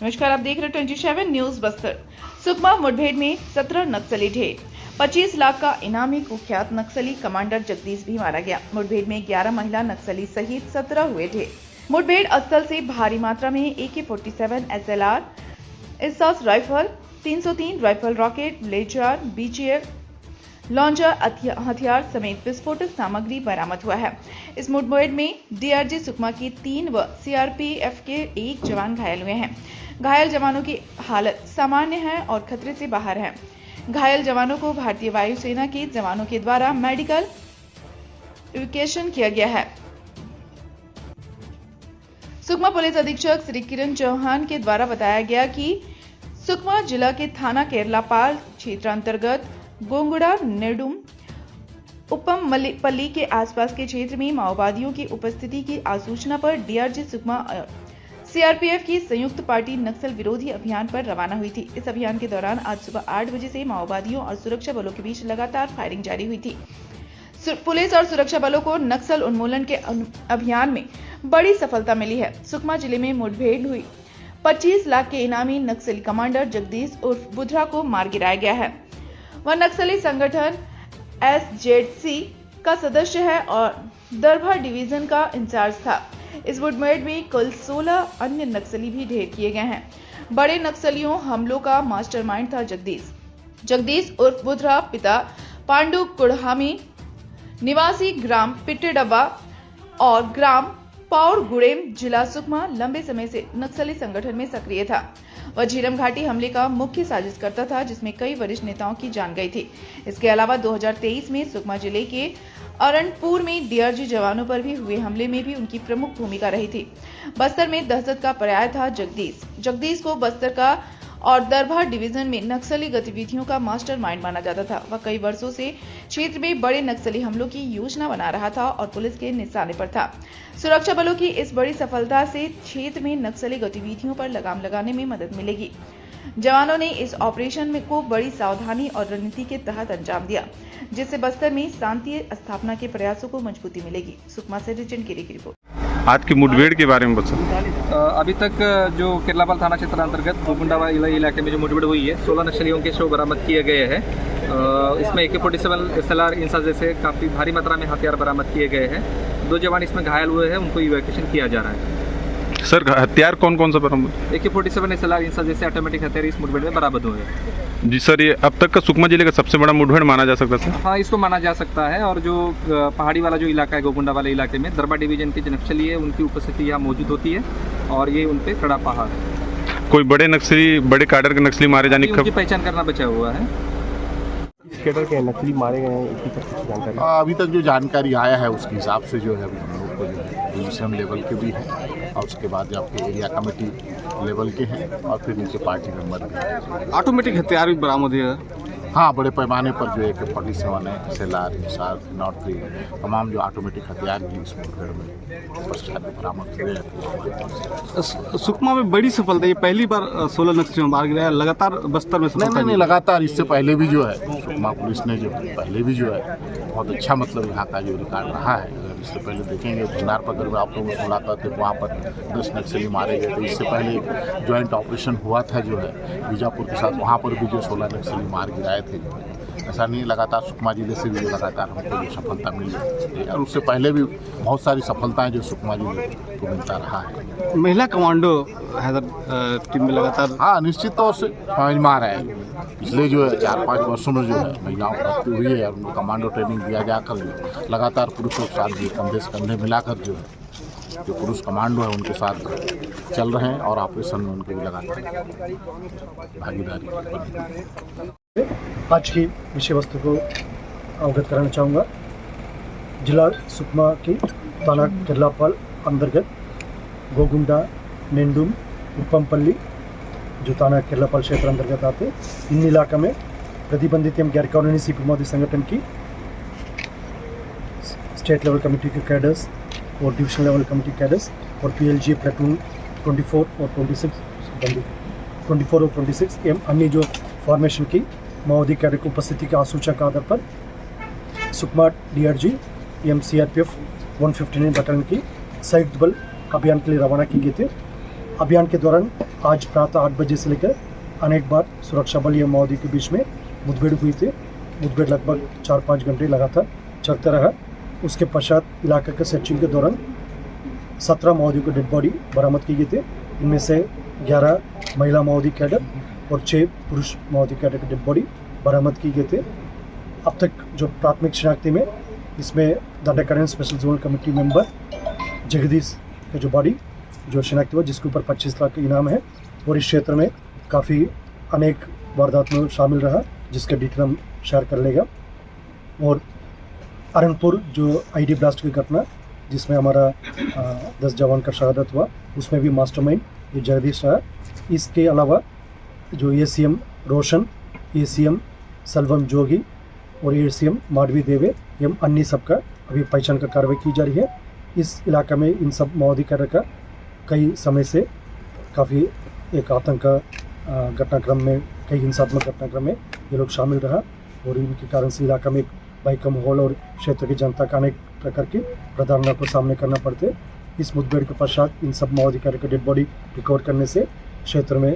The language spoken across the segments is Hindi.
नमस्कार, आप देख रहे 27 न्यूज बस्तर। सुकमा मुठभेड़ में 17 नक्सली ढेर, 25 लाख का इनामी कुख्यात नक्सली कमांडर जगदीश भी मारा गया। मुठभेड़ में 11 महिला नक्सली सहित 17 हुए ढेर। मुठभेड़ स्थल से भारी मात्रा में AK-47 SLR, एसॉस rifle, 303 rifle, rocket, laser, BGL launcher, हथियार समेत विस्फोटक सामग्री बरामद हुआ है। इस मुठभेड़ में DRG सुकमा के 3 व CRPF के 1 जवान घायल हुए हैं। घायल जवानों की हालत सामान्य है और खतरे से बाहर है। घायल जवानों को भारतीय वायुसेना के जवानों के द्वारा मेडिकल इवैक्यूएशन किया गया है। सुकमा पुलिस अधीक्षक श्री किरण चौहान के द्वारा बताया गया कि सुकमा जिला के थाना केरलापाल क्षेत्र अंतर्गत गोंगुड़ा नेडुम उपम पल्ली के आसपास के क्षेत्र में माओवादियों की उपस्थिति की आसूचना पर DRG सुकमा और CRPF की संयुक्त पार्टी नक्सल विरोधी अभियान पर रवाना हुई थी। इस अभियान के दौरान आज सुबह 8 बजे से माओवादियों और सुरक्षा बलों के बीच लगातार फायरिंग जारी हुई थी। पुलिस और सुरक्षा बलों को नक्सल उन्मूलन के अभियान में बड़ी सफलता मिली है। सुकमा जिले में मुठभेड़ हुई 25 लाख के इनामी नक्सली कमांडर जगदीश उर्फ बुधरा को मार गिराया गया है। वह नक्सली संगठन SZC का सदस्य है और दरभा डिवीजन का इंचार्ज था। इस मुठभेड़ में कुल 16 अन्य नक्सली भी ढेर किए गए हैं। बड़े नक्सलियों हमलों का मास्टरमाइंड था जगदीश उर्फ बुधरा, पिता पांडु कुड़हामी, निवासी ग्राम पिट्टेडब्बा और ग्राम पाउड़गुड़ेम, जिला सुकमा, लंबे समय से नक्सली संगठन में सक्रिय था। वह झीरम घाटी हमले का मुख्य साजिशकर्ता था, जिसमें कई वरिष्ठ नेताओं की जान गई थी। इसके अलावा 2023 में सुकमा जिले के अरणपुर में DRG जवानों पर भी हुए हमले में भी उनकी प्रमुख भूमिका रही थी। बस्तर में दहशत का पर्याय था जगदीश को बस्तर का और दरभा डिवीजन में नक्सली गतिविधियों का मास्टरमाइंड माना जाता था। वह कई वर्षों से क्षेत्र में बड़े नक्सली हमलों की योजना बना रहा था और पुलिस के निशाने पर था। सुरक्षा बलों की इस बड़ी सफलता से क्षेत्र में नक्सली गतिविधियों पर लगाम लगाने में मदद मिलेगी। जवानों ने इस ऑपरेशन को बड़ी सावधानी और रणनीति के तहत अंजाम दिया, जिससे बस्तर में शांति स्थापना के प्रयासों को मजबूती मिलेगी। सुकमा से रिचन गिरी की रिपोर्ट। आज की मुठभेड़ के बारे में बताओ। अभी तक जो केरलापाल थाना क्षेत्र अंतर्गत गोगुंडा इलाके में जो मुठभेड़ हुई है, 16 नक्सलियों के शव बरामद किए गए हैं। इसमें AK-47 SLR इंसा जैसे काफ़ी भारी मात्रा में हथियार बरामद किए गए हैं। 2 जवान इसमें घायल हुए हैं, उनको इवैक्यूएशन किया जा रहा है। सर, हथियार कौन कौन सा बरामद? AK-47 SLR इंसा जैसे ऑटोमेटिक हथियार इस मुठभेड़ में बरामद हुए हैं। जी सर, ये अब तक का सुकमा जिले का सबसे बड़ा मुठभेड़ माना जा सकता है? हाँ, इसको माना जा सकता है। और जो पहाड़ी वाला जो इलाका है, गोगुंडा वाले इलाके में दरबा डिवीजन के जो नक्सली है, उनकी उपस्थिति यहाँ मौजूद होती है और ये उन पर कड़ा पहाड़ है। कोई बड़े नक्सली, बड़े कैडर के नक्सली मारे जाने की उनकी पहचान करना बचा हुआ है। कैडर के नकली मारे गए हैं, इसकी कुछ जानकारी? अभी तक जो जानकारी आया है उसके हिसाब से जो है अभी हम लोग को जो है डिवीजन लेवल के भी हैं और उसके बाद आपके एरिया कमेटी लेवल के हैं और फिर इनके पार्टी मेंबर भी हैं। ऑटोमेटिक हथियार भी बरामद हुए? हाँ, बड़े पैमाने पर जो AK-47 है, SLR, नॉट तमाम जो ऑटोमेटिक हथियार भी इस मुठभेड़ में पश्चात बरामद हुए हैं। सुकमा में बड़ी सफलता, ये पहली बार 16 नक्सलियों मार गिराया। लगातार बस्तर में नहीं, लगातार इससे पहले भी जो है सुकमा पुलिस ने जो पहले भी जो है बहुत अच्छा मतलब यहाँ का जो रिकॉर्ड रहा है। अगर इससे पहले देखेंगे भंडार पर अगर आप लोगों से मुलाकात थे, वहाँ पर 10 नक्सली मारे गए थे। इससे पहले एक ज्वाइंट ऑपरेशन हुआ था जो है बीजापुर के साथ, वहाँ पर भी जो 16 नक्सली मार गिराए थे। ऐसा नहीं, लगातार सुकमा जिले से भी लगातार हमको जो सफलता मिल रही है और उससे पहले भी बहुत सारी सफलताएं जो सुकमा जिले को मिलता रहा है। महिला कमांडो हैदर टीम में लगातार, हाँ, निश्चित तौर से समझ में आ रहा है। पिछले जो है 4-5 वर्षों में जो है महिलाओं की भर्ती हुई है और उनको कमांडो ट्रेनिंग दिया जाकर जो लगातार पुरुषों के साथ भी कंधे से कंधे मिलाकर जो है जो पुरुष कमांडो है उनके साथ चल रहे हैं और ऑपरेशन में उनकी भी लगातार भागीदारी। आज की विषय वस्तु को अवगत कराना चाहूँगा। जिला सुकमा की थाना केरलापाल अंतर्गत गोगुंडा, नेंडुम, उपमपल्ली जो थाना केरलापाल क्षेत्र अंतर्गत आते, इन इलाका में प्रतिबंधित एवं गैर कानूनी सीपी मोदी संगठन की स्टेट लेवल कमेटी के कैडर्स और डिविजन लेवल कमेटी कैडर्स और PLG प्लेटून 24 और 26 एवं अन्य जो फॉर्मेशन की माओवादी कैडर की उपस्थिति के आसूचना के आधार पर सुकमा DRG एवं CRPF 159 बटालियन की संयुक्त बल अभियान के लिए रवाना किए गए थे। अभियान के दौरान आज प्रातः 8 बजे से लेकर अनेक बार सुरक्षा बल या माओवादी के बीच में मुठभेड़ हुई थी। मुठभेड़ लगभग 4-5 घंटे लगातार चलता रहा। उसके पश्चात इलाके के सर्चिंग के दौरान 17 माओवादियों को डेड बॉडी बरामद की गई थी। इनमें से 11 महिला माओवादी कैडर और 6 पुरुष माओवादी कैडर के डेड बॉडी बरामद की गए थे। अब तक जो प्राथमिक शिनाख्ती में इसमें Dandakaranya special zone committee member Jagdish का जो बॉडी जो शिनाख्त हुआ, जिसके ऊपर 25 लाख का इनाम है और इस क्षेत्र में काफ़ी अनेक वारदात में शामिल रहा, जिसका डिटेल हम शेयर कर लेगा। और अरनपुर जो आईडी ब्लास्ट की घटना जिसमें हमारा 10 जवान का शहादत हुआ, उसमें भी मास्टरमाइंड ये जगदीश रहा। इसके अलावा जो ACM रोशन, ACM सलवम जोगी और ACM माधवी देवे एवं अन्य सबका अभी पहचान का कार्रवाई की जा रही है। इस इलाके में इन सब माओवादी कैडर का कई समय से काफ़ी एक आतंक घटनाक्रम में, कई हिंसात्मक घटनाक्रम में ये लोग शामिल रहा और इनके कारण से इलाका में एक भय का माहौल और क्षेत्र की जनता का अनेक प्रकार की प्रताड़ना को सामने करना पड़ते। इस मुठभेड़ के पश्चात इन सब माओवादी कैडर के डेड बॉडी रिकवर करने से क्षेत्र में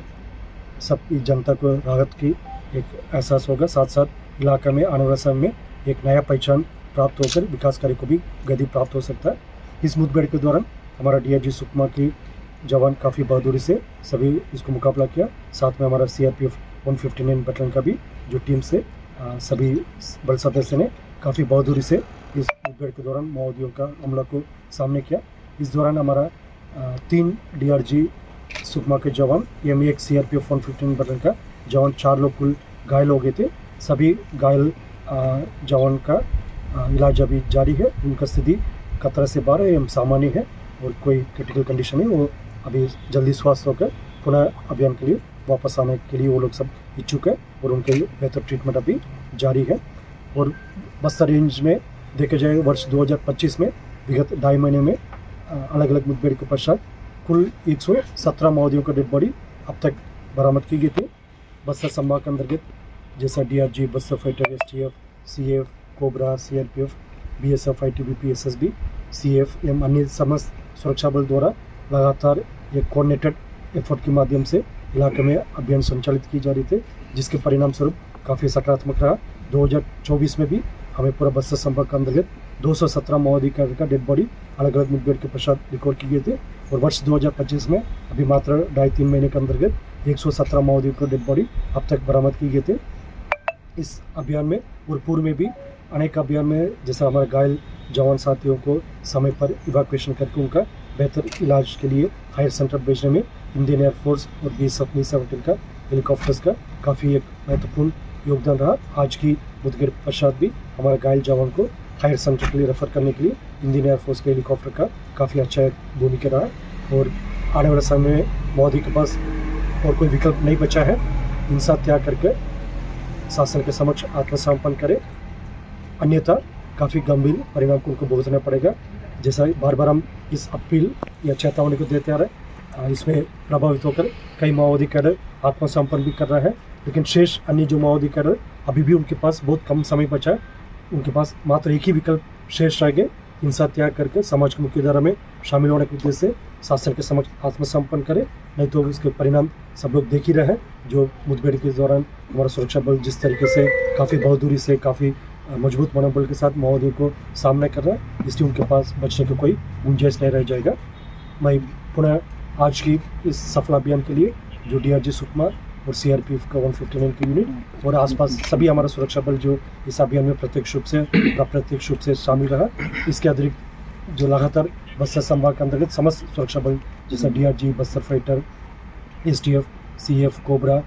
सब जनता को राहत की एक एहसास होगा। साथ साथ इलाका में आने वाले समय में एक नया पहचान प्राप्त होकर विकास कार्य को भी गति प्राप्त हो सकता है। इस मुठभेड़ के दौरान हमारा DRG सुकमा की जवान काफ़ी बहादुरी से सभी इसको मुकाबला किया। साथ में हमारा CRPF 159 बटालियन का भी जो टीम से सभी बल सदस्य ने काफ़ी बहादुरी से इस मुठभेड़ के दौरान माओवादियों का हमला को सामने किया। इस दौरान हमारा 3 DRG सुकमा के जवान एवं एक CRPF 159 बटालियन का जवान 4 लोग कुल घायल हो गए थे। सभी घायल जवान का इलाज अभी जारी है। उनका स्थिति खतरा से बाहर एवं सामान्य है और कोई क्रिटिकल कंडीशन है। वो अभी जल्दी स्वस्थ होकर पुनः अभियान के लिए वापस आने के लिए वो लोग सब इच्छुक है और उनके बेहतर ट्रीटमेंट अभी जारी है। और बस्तर रेंज में देखा जाए वर्ष 2025 में विगत 2.5 महीने में अलग अलग मुठभेड़ के पश्चात कुल 117 माओवादियों का डेड बॉडी अब तक बरामद की गई थी। बस्तर संभाग के अंतर्गत जैसा DRG, Bastar fighter, STF, CF, cobra, CRPF, BSF, ITBP, SSB, CF एवं अन्य समस्त सुरक्षा बल द्वारा लगातार एक कोऑर्डिनेटेड एफर्ट के माध्यम से इलाके में अभियान संचालित की जा रही थी, जिसके परिणाम स्वरूप काफ़ी सकारात्मक रहा। 2024 में भी हमें पूरा बस्तर संभाग के अंतर्गत 217 माओवादी कैडर का डेड बॉडी अलग अलग मुठभेड़ के पश्चात रिकॉर्ड की गई थी और वर्ष 2025 में अभी मात्र 2.5-3 महीने के अंतर्गत 117 माओवादियों को डेड बॉडी अब तक बरामद की गई थी। इस अभियान में और पूर्व में भी अनेक अभियान में जैसा हमारे घायल जवान साथियों को समय पर इवैक्यूएशन करके उनका बेहतर इलाज के लिए हायर सेंटर भेजने में इंडियन एयरफोर्स और BSF Mi-17 का हेलीकॉप्टर्स का काफ़ी एक महत्वपूर्ण योगदान रहा। आज की मुठभेड़ पश्चात भी हमारे घायल जवान को हायर सेंटर के लिए रेफर करने के लिए इंडियन एयरफोर्स के हेलीकॉप्टर का काफ़ी अच्छा भूमिका रहा और आने वाले समय में माओवादी के पास और कोई विकल्प नहीं बचा है। हिंसा त्याग करके शासन के समक्ष आत्मसमर्पण करे, अन्यथा काफ़ी गंभीर परिणाम को उनको भुगतना पड़ेगा। जैसा बार बार हम इस अपील या चेतावनी को देते आ रहे हैं, इसमें प्रभावित होकर कई माओवादी कैडर आत्मसमर्पण भी कर रहे हैं, लेकिन शेष अन्य जो माओवादी कैडर अभी भी उनके पास बहुत कम समय बचा है। उनके पास मात्र एक ही विकल्प शेष रह गए, हिंसा त्याग करके समाज की मुख्यधारा में शामिल होने के उद्देश्य से शासन के समक्ष आत्मसमर्पण करे, नहीं तो इसके परिणाम सब लोग देख ही रहे हैं। जो मुठभेड़ के दौरान हमारा सुरक्षा बल जिस तरीके से काफ़ी बहादुरी से, काफ़ी मजबूत मनोबल के साथ माओवादियों को सामना कर रहा है, इसलिए उनके पास बचने की कोई गुंजाइश नहीं रह जाएगा। मैं पुनः आज की इस सफल अभियान के लिए जो DRG सुकमा और CRPF का 159 की यूनिट और आसपास सभी हमारा सुरक्षा बल जो इस अभियान में प्रत्यक्ष रूप से अप्रत्यक्ष रूप से शामिल रहा, इसके अतिरिक्त जो लगातार बस्तर संभाग के अंतर्गत समस्त सुरक्षा बल जैसा DRG, Bastar fighter, STF, CF, cobra,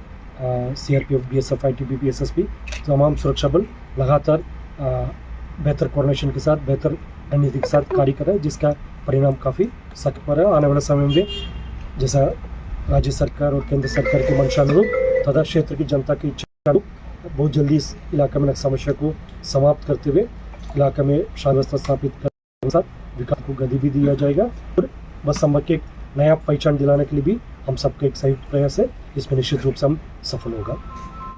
CRPF, BSF, ITBP, SSB तमाम सुरक्षा बल लगातार बेहतर कोऑर्डिनेशन के साथ, बेहतर रणनीति के साथ कार्य कर रहे हैं, जिसका परिणाम काफ़ी सख्त पर है। आने वाले समय में जैसा राज्य सरकार और केंद्र सरकार की मंशानुरूप तथा क्षेत्र की जनता की इच्छा बहुत जल्दी इस इलाके में समस्या को समाप्त करते हुए इलाके में शांति व्यवस्था स्थापित करने के साथ विकास को गति भी दिया जाएगा और बस संभाग के एक नया पहचान दिलाने के लिए भी हम सबका एक संयुक्त प्रयास है, इसमें निश्चित रूप से हम सफल होगा।